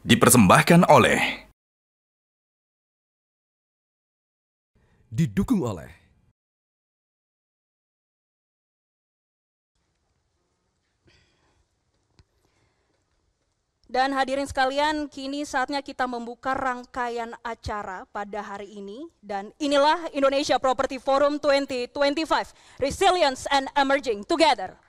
Dipersembahkan oleh didukung oleh dan hadirin sekalian, kini saatnya kita membuka rangkaian acara pada hari ini. Dan inilah Indonesia Property Forum 2025, Resilience and Emerging Together.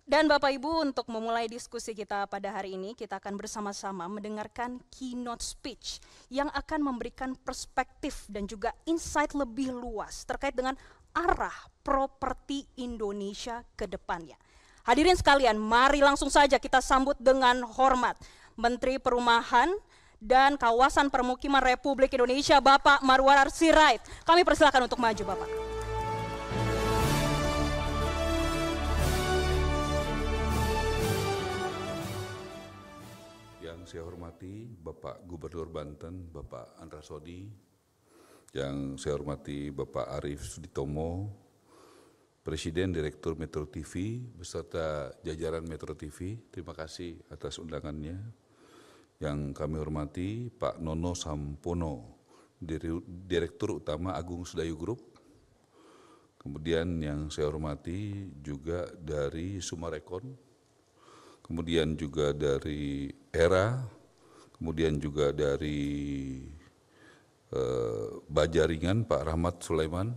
Dan Bapak Ibu, untuk memulai diskusi kita pada hari ini, kita akan bersama-sama mendengarkan keynote speech yang akan memberikan perspektif dan juga insight lebih luas terkait dengan arah properti Indonesia ke depannya. Hadirin sekalian, mari langsung saja kita sambut dengan hormat Menteri Perumahan dan Kawasan Permukiman Republik Indonesia, Bapak Marwarar Sirait. Kami persilakan untuk maju, Bapak. Yang saya hormati Bapak Gubernur Banten, Bapak Andra Sodi, yang saya hormati Bapak Arief Suditomo, Presiden Direktur Metro TV beserta jajaran Metro TV, terima kasih atas undangannya. Yang kami hormati Pak Nono Sampono, Direktur Utama Agung Sedayu Group. Kemudian yang saya hormati juga dari Sumarekon, kemudian juga dari ERA, kemudian juga dari Bajaringan Pak Rahmat Sulaiman,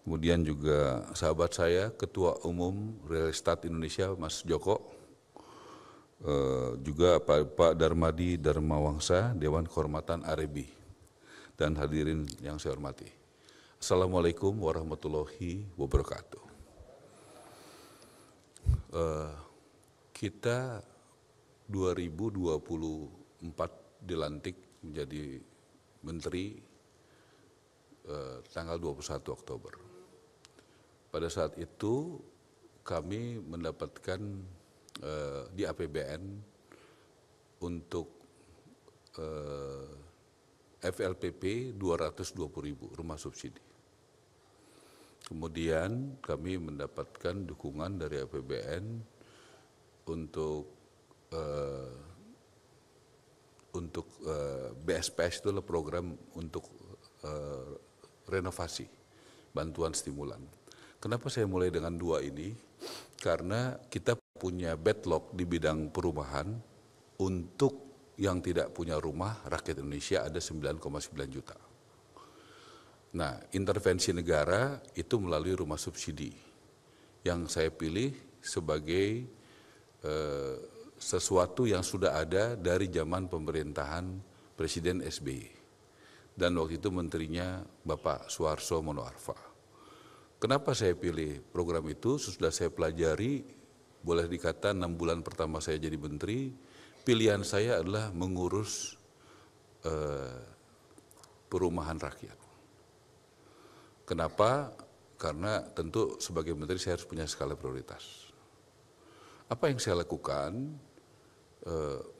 kemudian juga sahabat saya Ketua Umum Real Estate Indonesia Mas Joko, juga Pak Darmadi Darmawangsa, Dewan Kehormatan AREBI, dan hadirin yang saya hormati. Assalamualaikum warahmatullahi wabarakatuh. Kita 2024 dilantik menjadi menteri tanggal 21 Oktober. Pada saat itu kami mendapatkan di APBN untuk FLPP 220.000 rumah subsidi. Kemudian kami mendapatkan dukungan dari APBN untuk BSPS, itu adalah program untuk renovasi, bantuan stimulan. Kenapa saya mulai dengan dua ini? Karena kita punya backlog di bidang perumahan. Untuk yang tidak punya rumah, rakyat Indonesia ada 9,9 juta. Nah, intervensi negara itu melalui rumah subsidi, yang saya pilih sebagai sesuatu yang sudah ada dari zaman pemerintahan Presiden SBY. Dan waktu itu menterinya Bapak Suharto Monoarfa. Kenapa saya pilih program itu? Sudah saya pelajari, boleh dikata 6 bulan pertama saya jadi menteri, pilihan saya adalah mengurus perumahan rakyat. Kenapa? Karena tentu sebagai menteri saya harus punya skala prioritas. Apa yang saya lakukan?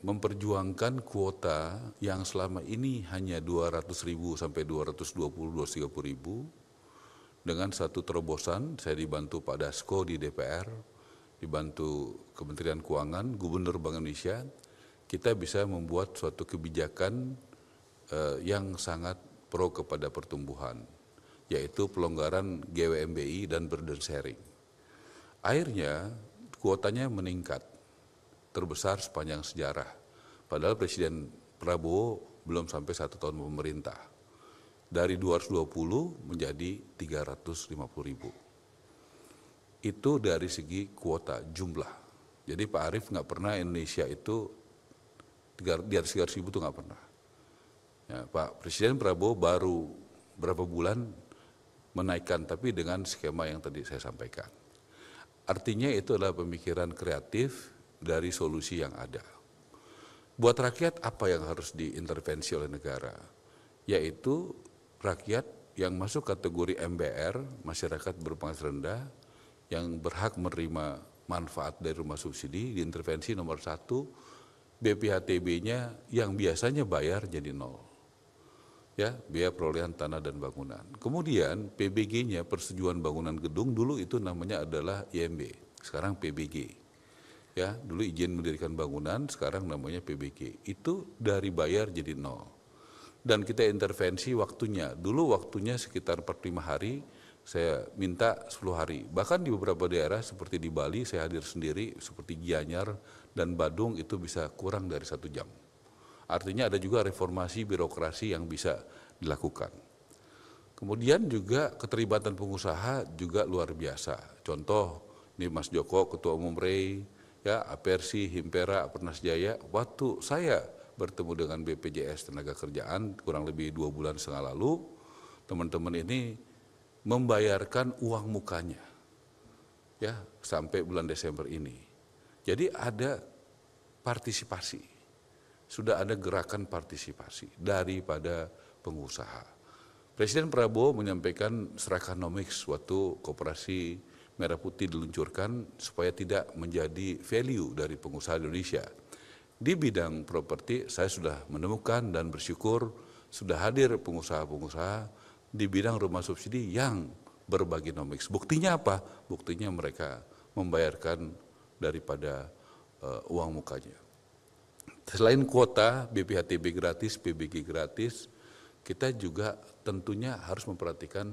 Memperjuangkan kuota yang selama ini hanya 200.000 sampai 220-230.000 dengan satu terobosan. Saya dibantu Pak Dasko di DPR, dibantu Kementerian Keuangan, Gubernur Bank Indonesia, kita bisa membuat suatu kebijakan yang sangat pro kepada pertumbuhan, yaitu pelonggaran GWMBI dan burden sharing. Akhirnya kuotanya meningkat, terbesar sepanjang sejarah. Padahal Presiden Prabowo belum sampai 1 tahun pemerintah. Dari 220 menjadi 350.000. Itu dari segi kuota jumlah. Jadi Pak Arief nggak pernah Indonesia itu di atas 300.000 itu nggak pernah. Ya, Pak Presiden Prabowo baru berapa bulan menaikkan, tapi dengan skema yang tadi saya sampaikan. Artinya itu adalah pemikiran kreatif dari solusi yang ada. Buat rakyat apa yang harus diintervensi oleh negara? Yaitu rakyat yang masuk kategori MBR, masyarakat berpenghasilan rendah, yang berhak menerima manfaat dari rumah subsidi, diintervensi nomor 1, BPHTB-nya yang biasanya bayar jadi 0. Ya, biaya perolehan tanah dan bangunan. Kemudian PBG-nya, persetujuan bangunan gedung, dulu itu namanya adalah IMB, sekarang PBG. Ya, dulu izin mendirikan bangunan, sekarang namanya PBG. Itu dari bayar jadi 0. Dan kita intervensi waktunya. Dulu waktunya sekitar 45 hari, saya minta 10 hari. Bahkan di beberapa daerah seperti di Bali, saya hadir sendiri, seperti Gianyar dan Badung itu bisa kurang dari 1 jam. Artinya ada juga reformasi birokrasi yang bisa dilakukan. Kemudian juga keterlibatan pengusaha juga luar biasa. Contoh, ini Mas Joko, Ketua Umum REI, ya, Apersi, Himpera, Pernas Jaya, waktu saya bertemu dengan BPJS Tenaga Kerjaan kurang lebih 2,5 bulan lalu, teman-teman ini membayarkan uang mukanya, ya, sampai bulan Desember ini. Jadi ada partisipasi, sudah ada gerakan partisipasi daripada pengusaha. Presiden Prabowo menyampaikan Serakanomics waktu Koperasi Merah Putih diluncurkan supaya tidak menjadi value dari pengusaha Indonesia. Di bidang properti saya sudah menemukan dan bersyukur sudah hadir pengusaha-pengusaha di bidang rumah subsidi yang berbagi nomics. Buktinya apa? Buktinya mereka membayarkan daripada uang mukanya. Selain kuota BPHTB gratis, PBG gratis, kita juga tentunya harus memperhatikan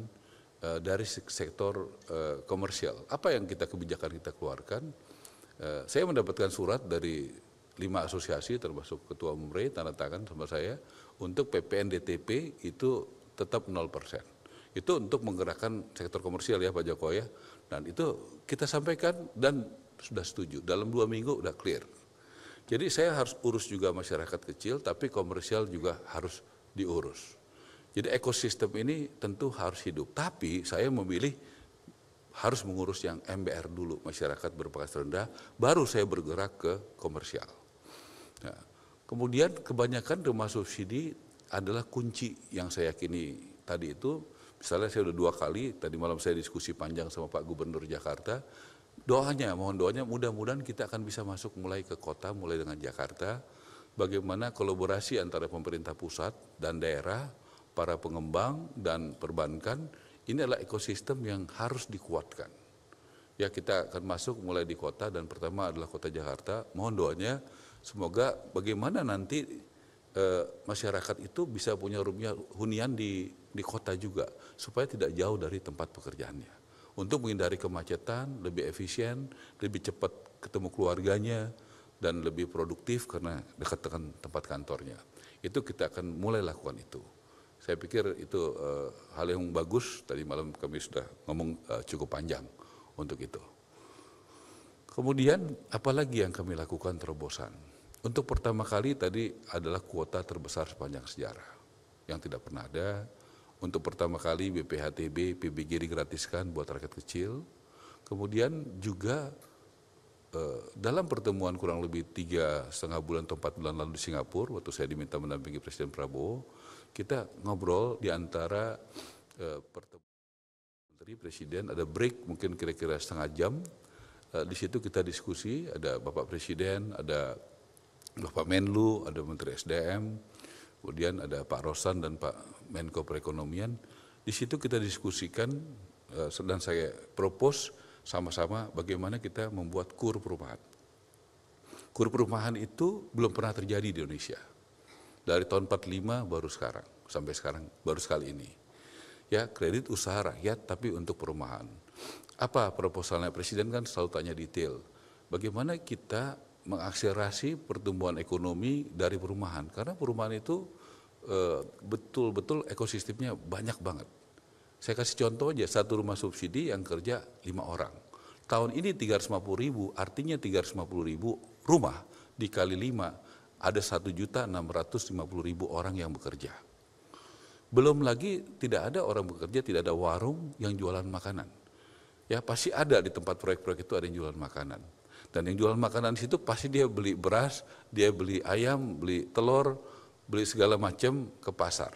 dari sektor komersial. Apa yang kebijakan kita keluarkan? Saya mendapatkan surat dari 5 asosiasi termasuk Ketua Umum REI tanda tangan sama saya untuk PPN DTP itu tetap 0%. Itu untuk menggerakkan sektor komersial ya Pak Joko ya. Dan itu kita sampaikan dan sudah setuju. Dalam 2 minggu udah clear. Jadi saya harus urus juga masyarakat kecil tapi komersial juga harus diurus. Jadi ekosistem ini tentu harus hidup. Tapi saya memilih harus mengurus yang MBR dulu, masyarakat berpenghasilan rendah, baru saya bergerak ke komersial. Nah, kemudian kebanyakan rumah subsidi adalah kunci yang saya yakini tadi itu. Misalnya saya sudah 2 kali, tadi malam saya diskusi panjang sama Pak Gubernur Jakarta, mohon doanya mudah-mudahan kita akan bisa masuk mulai ke kota, mulai dengan Jakarta, bagaimana kolaborasi antara pemerintah pusat dan daerah, para pengembang dan perbankan, ini adalah ekosistem yang harus dikuatkan. Ya, kita akan masuk mulai di kota dan pertama adalah kota Jakarta, mohon doanya semoga bagaimana nanti masyarakat itu bisa punya hunian di kota juga supaya tidak jauh dari tempat pekerjaannya. Untuk menghindari kemacetan, lebih efisien, lebih cepat ketemu keluarganya dan lebih produktif karena dekat dengan tempat kantornya. Itu kita akan mulai lakukan itu. Saya pikir itu hal yang bagus, tadi malam kami sudah ngomong cukup panjang untuk itu. Kemudian apalagi yang kami lakukan terobosan? Untuk pertama kali tadi adalah kuota terbesar sepanjang sejarah yang tidak pernah ada. Untuk pertama kali BPHTB, PBG digratiskan buat rakyat kecil. Kemudian juga dalam pertemuan kurang lebih 3,5 bulan atau 4 bulan lalu di Singapura, waktu saya diminta mendampingi Presiden Prabowo, kita ngobrol di antara pertemuan Menteri Presiden, ada break mungkin kira-kira setengah jam. Di situ kita diskusi, ada Bapak Presiden, ada Bapak Menlu, ada Menteri SDM, kemudian ada Pak Rosan dan Pak Menko Perekonomian. Di situ kita diskusikan dan saya propose sama-sama bagaimana kita membuat KUR perumahan. KUR perumahan itu belum pernah terjadi di Indonesia. Dari tahun 45 baru sekarang, sampai sekarang baru sekali ini. Ya, kredit usaha rakyat tapi untuk perumahan. Apa proposalnya? Presiden kan selalu tanya detail. Bagaimana kita mengakselerasi pertumbuhan ekonomi dari perumahan? Karena perumahan itu betul-betul ekosistemnya banyak banget. Saya kasih contoh aja, satu rumah subsidi yang kerja 5 orang. Tahun ini 350.000, artinya 350.000 rumah dikali 5, ada 1.650.000 orang yang bekerja. Belum lagi tidak ada orang bekerja, tidak ada warung yang jualan makanan. Ya pasti ada di tempat proyek-proyek itu ada yang jualan makanan. Dan yang jualan makanan di situ pasti dia beli beras, dia beli ayam, beli telur, beli segala macam ke pasar.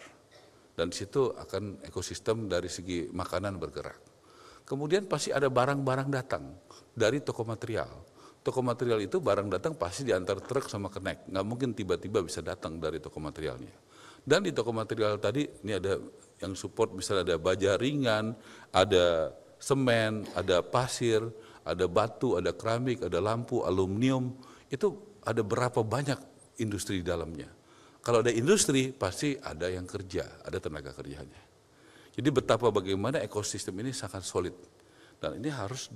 Dan di situ akan ekosistem dari segi makanan bergerak. Kemudian pasti ada barang-barang datang dari toko material. Toko material itu barang datang pasti diantar truk sama kenek. Nggak mungkin tiba-tiba bisa datang dari toko materialnya. Dan di toko material tadi ini ada yang support, misalnya ada baja ringan, ada semen, ada pasir, ada batu, ada keramik, ada lampu, aluminium. Itu ada berapa banyak industri di dalamnya. Kalau ada industri pasti ada yang kerja, ada tenaga kerjanya. Jadi betapa bagaimana ekosistem ini sangat solid. Dan ini harus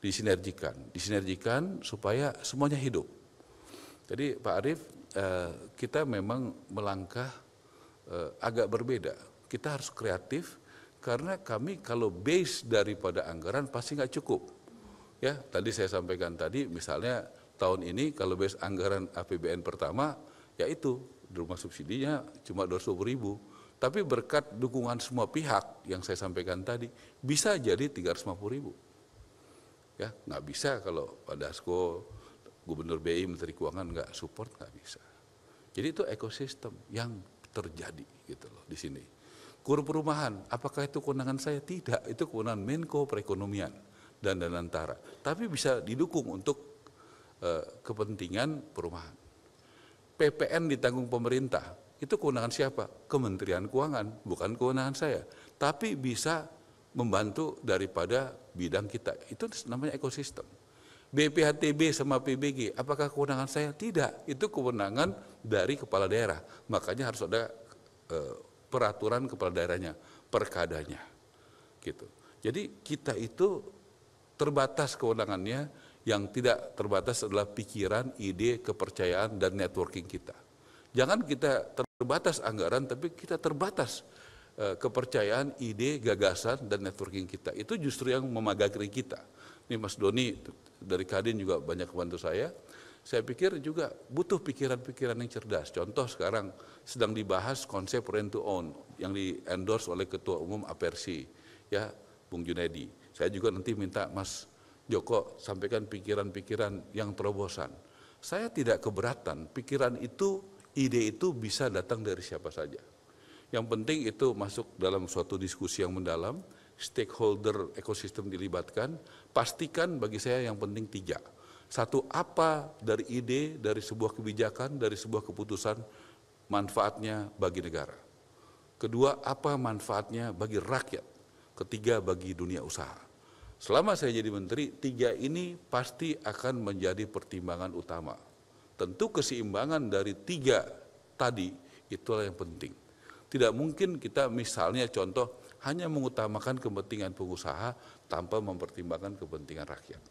disinergikan supaya semuanya hidup. Jadi Pak Arief, kita memang melangkah agak berbeda. Kita harus kreatif karena kami kalau base daripada anggaran pasti nggak cukup. Ya, tadi saya sampaikan tadi, misalnya tahun ini kalau base anggaran APBN pertama, yaitu rumah subsidinya cuma 200.000. Tapi berkat dukungan semua pihak yang saya sampaikan tadi, bisa jadi 350.000. Ya, nggak bisa kalau Pak Dasko, Gubernur BI, Menteri Keuangan nggak support, nggak bisa. Jadi itu ekosistem yang terjadi gitu loh di sini. Kur perumahan, apakah itu kewenangan saya? Tidak, itu kewenangan Menko Perekonomian dan Danantara. Tapi bisa didukung untuk kepentingan perumahan. PPN ditanggung pemerintah, itu kewenangan siapa? Kementerian Keuangan, bukan kewenangan saya. Tapi bisa membantu daripada bidang kita. Itu namanya ekosistem. BPHTB sama PBG, apakah kewenangan saya? Tidak, itu kewenangan dari kepala daerah. Makanya harus ada peraturan kepala daerahnya, perkadanya. Gitu. Jadi kita itu terbatas kewenangannya, yang tidak terbatas adalah pikiran, ide, kepercayaan, dan networking kita. Jangan kita terbatas anggaran, tapi kita terbatas kepercayaan, ide, gagasan, dan networking kita. Itu justru yang memagari kita. Ini Mas Doni dari Kadin juga banyak membantu saya. Saya pikir juga butuh pikiran-pikiran yang cerdas. Contoh sekarang sedang dibahas konsep rent to own yang di-endorse oleh Ketua Umum Apersi, ya Bung Junedi. Saya juga nanti minta Mas Joko sampaikan pikiran-pikiran yang terobosan. Saya tidak keberatan, pikiran itu, ide itu bisa datang dari siapa saja. Yang penting itu masuk dalam suatu diskusi yang mendalam, stakeholder ekosistem dilibatkan, pastikan bagi saya yang penting 3. Satu, apa dari ide, dari sebuah kebijakan, dari sebuah keputusan, manfaatnya bagi negara. Kedua, apa manfaatnya bagi rakyat. Ketiga, bagi dunia usaha. Selama saya jadi menteri, 3 ini pasti akan menjadi pertimbangan utama. Tentu keseimbangan dari 3 tadi, itulah yang penting. Tidak mungkin kita misalnya contoh, hanya mengutamakan kepentingan pengusaha tanpa mempertimbangkan kepentingan rakyat.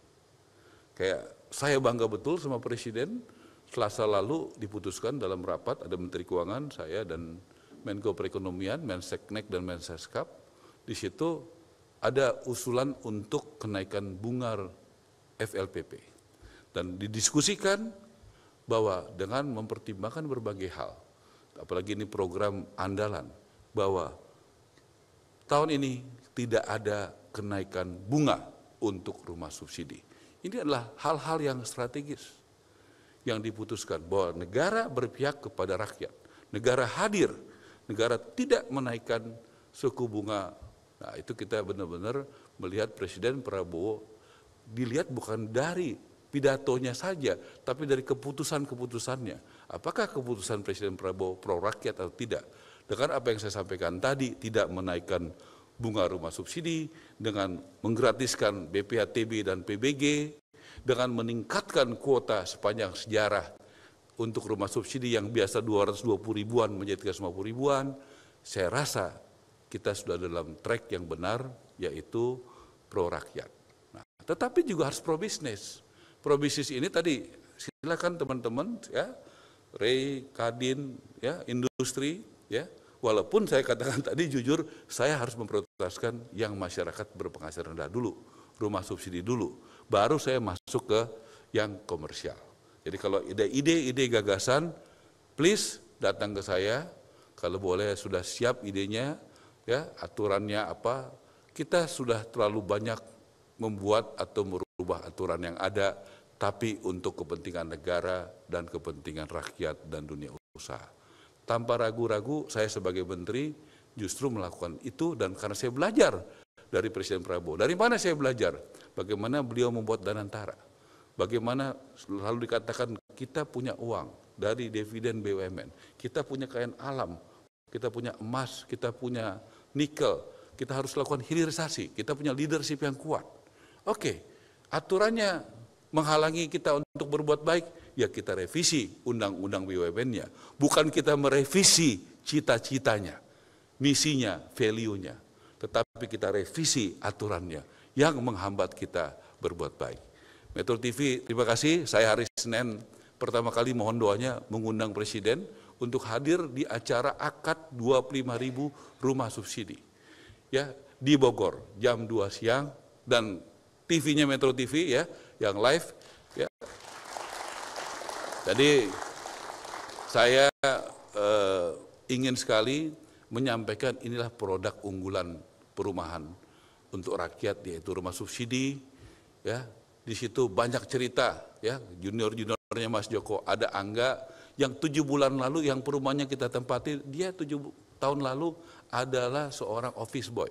Kayak saya bangga betul sama Presiden, Selasa lalu diputuskan dalam rapat, ada Menteri Keuangan, saya dan Menko Perekonomian, Menseknek dan Menseskap, di situ ada usulan untuk kenaikan bunga FLPP. Dan didiskusikan bahwa dengan mempertimbangkan berbagai hal, apalagi ini program andalan, bahwa tahun ini tidak ada kenaikan bunga untuk rumah subsidi. Ini adalah hal-hal yang strategis yang diputuskan bahwa negara berpihak kepada rakyat. Negara hadir, negara tidak menaikkan suku bunga. Nah, itu kita benar-benar melihat Presiden Prabowo dilihat bukan dari pidatonya saja, tapi dari keputusan-keputusannya. Apakah keputusan Presiden Prabowo pro rakyat atau tidak? Dengan apa yang saya sampaikan tadi, tidak menaikkan bunga rumah subsidi, dengan menggratiskan BPHTB dan PBG, dengan meningkatkan kuota sepanjang sejarah untuk rumah subsidi yang biasa 220 ribuan menjadi 350 ribuan, saya rasa kita sudah dalam track yang benar, yaitu pro rakyat. Nah, tetapi juga harus pro bisnis. Pro bisnis ini tadi silakan teman-teman ya Ray, Kadin, ya, industri, ya. Walaupun saya katakan tadi jujur, saya harus memprioritaskan yang masyarakat berpenghasilan rendah dulu, rumah subsidi dulu, baru saya masuk ke yang komersial. Jadi kalau ada ide-ide gagasan, please datang ke saya. Kalau boleh sudah siap idenya, ya, aturannya apa. Kita sudah terlalu banyak membuat atau merubah aturan yang ada, tapi untuk kepentingan negara dan kepentingan rakyat dan dunia usaha. Tanpa ragu-ragu, saya sebagai menteri justru melakukan itu, dan karena saya belajar dari Presiden Prabowo. Dari mana saya belajar? Bagaimana beliau membuat Danantara. Bagaimana selalu dikatakan kita punya uang dari dividen BUMN. Kita punya kekayaan alam, kita punya emas, kita punya nikel. Kita harus lakukan hilirisasi, kita punya leadership yang kuat. Oke, aturannya menghalangi kita untuk berbuat baik, ya kita revisi undang-undang BUMN-nya. Bukan kita merevisi cita-citanya, misinya, value-nya. Tetapi kita revisi aturannya yang menghambat kita berbuat baik. Metro TV, terima kasih. Saya hari Senin pertama kali mohon doanya mengundang Presiden untuk hadir di acara akad 25.000 rumah subsidi. Ya, di Bogor, jam 2 siang, dan TV-nya Metro TV, ya, yang live, ya. Jadi saya ingin sekali menyampaikan inilah produk unggulan perumahan untuk rakyat, yaitu rumah subsidi, ya. Di situ banyak cerita, ya, junior-juniornya Mas Joko, ada Angga yang 7 bulan lalu yang perumahannya kita tempati, dia 7 tahun lalu adalah seorang office boy.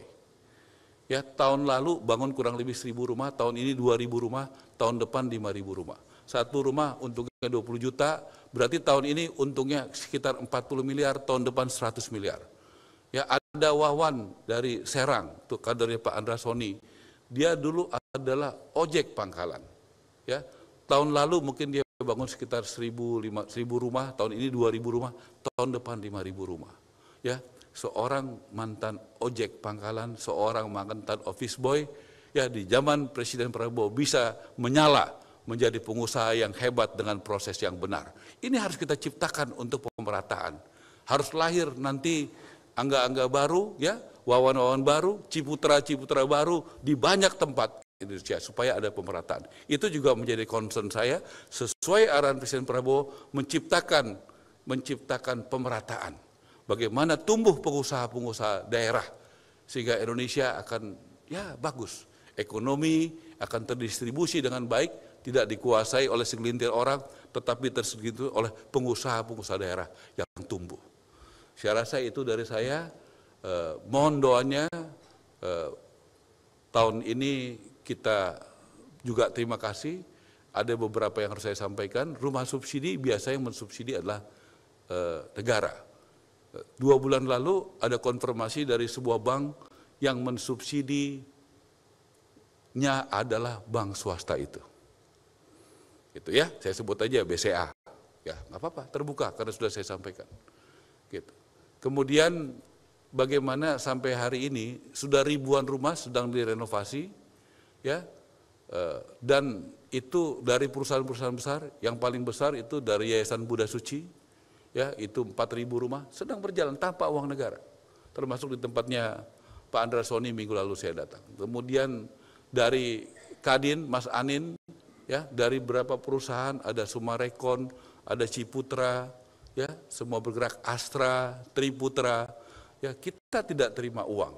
Ya, tahun lalu bangun kurang lebih 1.000 rumah, tahun ini 2.000 rumah, tahun depan 5.000 rumah. Satu rumah untungnya 20 juta, berarti tahun ini untungnya sekitar 40 miliar, tahun depan 100 miliar. Ya, ada Wawan dari Serang, tuh kadernya Pak Andrasoni. Dia dulu adalah ojek pangkalan. Ya, tahun lalu mungkin dia bangun sekitar 1.000 rumah, tahun ini 2.000 rumah, tahun depan 5.000 rumah. Ya, seorang mantan ojek pangkalan, seorang mantan office boy, ya, di zaman Presiden Prabowo bisa menyala menjadi pengusaha yang hebat dengan proses yang benar. Ini harus kita ciptakan untuk pemerataan. Harus lahir nanti angga-angga baru, ya, wawan-wawan baru, ciputra-ciputra baru di banyak tempat Indonesia supaya ada pemerataan. Itu juga menjadi concern saya sesuai arahan Presiden Prabowo menciptakan pemerataan. Bagaimana tumbuh pengusaha-pengusaha daerah sehingga Indonesia akan, ya, bagus. Ekonomi akan terdistribusi dengan baik, tidak dikuasai oleh segelintir orang, tetapi tersegitu oleh pengusaha-pengusaha daerah yang tumbuh. Saya rasa itu dari saya. Mohon doanya tahun ini kita juga terima kasih. Ada beberapa yang harus saya sampaikan. Rumah subsidi biasanya yang mensubsidi adalah negara. 2 bulan lalu ada konfirmasi dari sebuah bank yang mensubsidinya adalah bank swasta itu. Gitu, ya, saya sebut aja BCA. Ya, nggak apa-apa, terbuka karena sudah saya sampaikan. Gitu. Kemudian bagaimana sampai hari ini sudah ribuan rumah sedang direnovasi, ya, dan itu dari perusahaan-perusahaan besar. Yang paling besar itu dari Yayasan Buddha Suci, ya, itu 4.000 rumah sedang berjalan tanpa uang negara, termasuk di tempatnya Pak Andrasoni minggu lalu saya datang. Kemudian dari Kadin, Mas Anin, ya, dari beberapa perusahaan, ada Sumarekon, ada Ciputra, ya, semua bergerak, Astra, Triputra. Ya, kita tidak terima uang,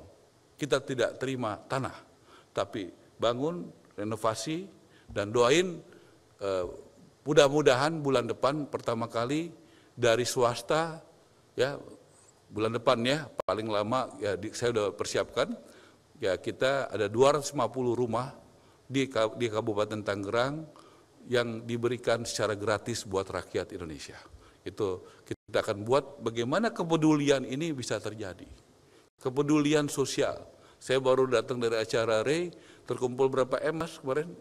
kita tidak terima tanah, tapi bangun, renovasi, dan doain mudah-mudahan bulan depan pertama kali dari swasta, ya, bulan depan, ya, paling lama, ya, saya sudah persiapkan, ya, kita ada 250 rumah di Kabupaten Tangerang yang diberikan secara gratis buat rakyat Indonesia. Itu kita akan buat bagaimana kepedulian ini bisa terjadi. Kepedulian sosial. Saya baru datang dari acara Ray, terkumpul berapa Mas kemarin?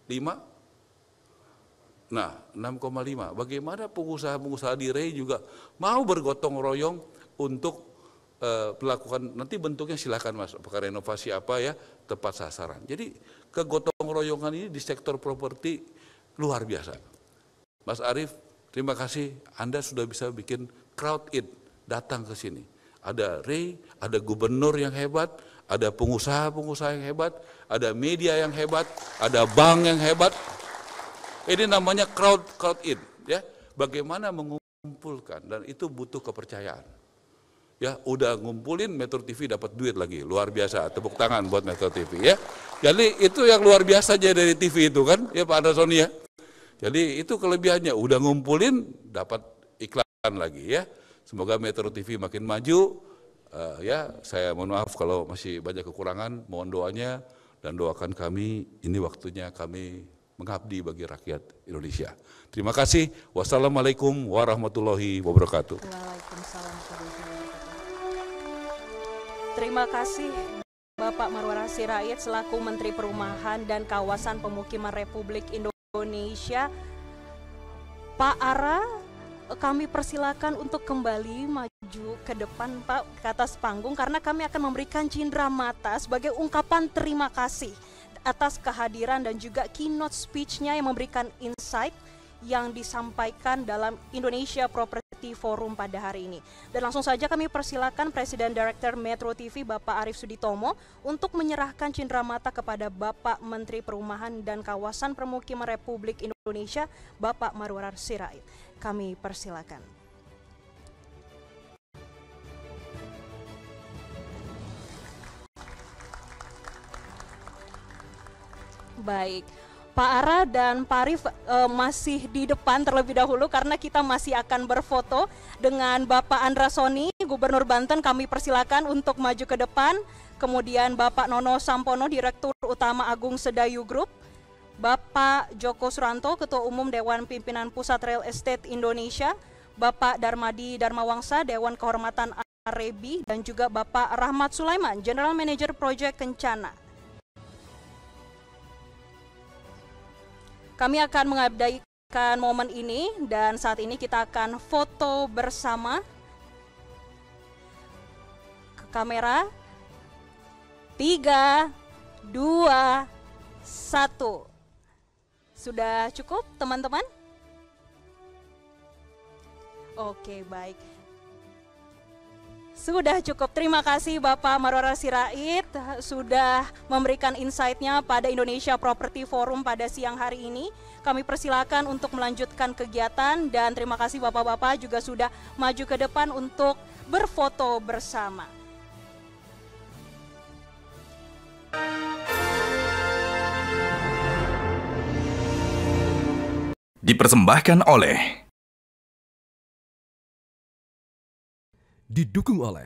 5? Nah, 6,5. Bagaimana pengusaha-pengusaha di Ray juga mau bergotong royong untuk melakukan, nanti bentuknya silakan Mas, apakah renovasi apa, ya, tepat sasaran. Jadi kegotong royongan ini di sektor properti luar biasa. Mas Arief Terima kasih Anda sudah bisa bikin crowd it, datang ke sini. Ada Ray, ada gubernur yang hebat, ada pengusaha-pengusaha yang hebat, ada media yang hebat, ada bank yang hebat. Ini namanya crowd it, ya. Bagaimana mengumpulkan, dan itu butuh kepercayaan. Ya, udah ngumpulin Metro TV dapat duit lagi, luar biasa. Tepuk tangan buat Metro TV ya. Jadi itu yang luar biasa aja dari TV itu kan, ya Pak Andrasoni ya. Jadi itu kelebihannya, udah ngumpulin dapat iklan lagi ya. Semoga Metro TV makin maju. Ya, saya mohon maaf kalau masih banyak kekurangan, mohon doanya dan doakan kami. Ini waktunya kami mengabdi bagi rakyat Indonesia. Terima kasih. Wassalamualaikum warahmatullahi wabarakatuh. Waalaikumsalam warahmatullahi wabarakatuh. Terima kasih Bapak Marwara Sirait selaku Menteri Perumahan dan Kawasan Pemukiman Republik Indonesia. Pak Ara, kami persilakan untuk kembali maju ke depan Pak, ke atas panggung, karena kami akan memberikan cindera mata sebagai ungkapan terima kasih atas kehadiran dan juga keynote speech-nya yang memberikan insight yang disampaikan dalam Indonesia Property Forum pada hari ini. Dan langsung saja kami persilakan Presiden Director Metro TV Bapak Arief Suditomo untuk menyerahkan cindera mata kepada Bapak Menteri Perumahan dan Kawasan Permukiman Republik Indonesia Bapak Marwara Sirait. Kami persilakan. Baik, Pak Ara dan Pak Arief masih di depan terlebih dahulu karena kita masih akan berfoto dengan Bapak Andrasoni, Gubernur Banten. Kami persilakan untuk maju ke depan. Kemudian Bapak Nono Sampono, Direktur Utama Agung Sedayu Group. Bapak Joko Suranto, Ketua Umum Dewan Pimpinan Pusat Real Estate Indonesia. Bapak Darmadi Darmawangsa, Dewan Kehormatan Arebi, dan juga Bapak Rahmat Sulaiman, General Manager Project Kencana. Kami akan mengabadikan momen ini dan saat ini kita akan foto bersama. Ke kamera. 3, 2, 1. Sudah cukup teman-teman? Oke, baik. Sudah cukup. Terima kasih Bapak Marwara Sirait sudah memberikan insight-nya pada Indonesia Property Forum pada siang hari ini. Kami persilakan untuk melanjutkan kegiatan dan terima kasih Bapak-Bapak juga sudah maju ke depan untuk berfoto bersama. Dipersembahkan oleh didukung oleh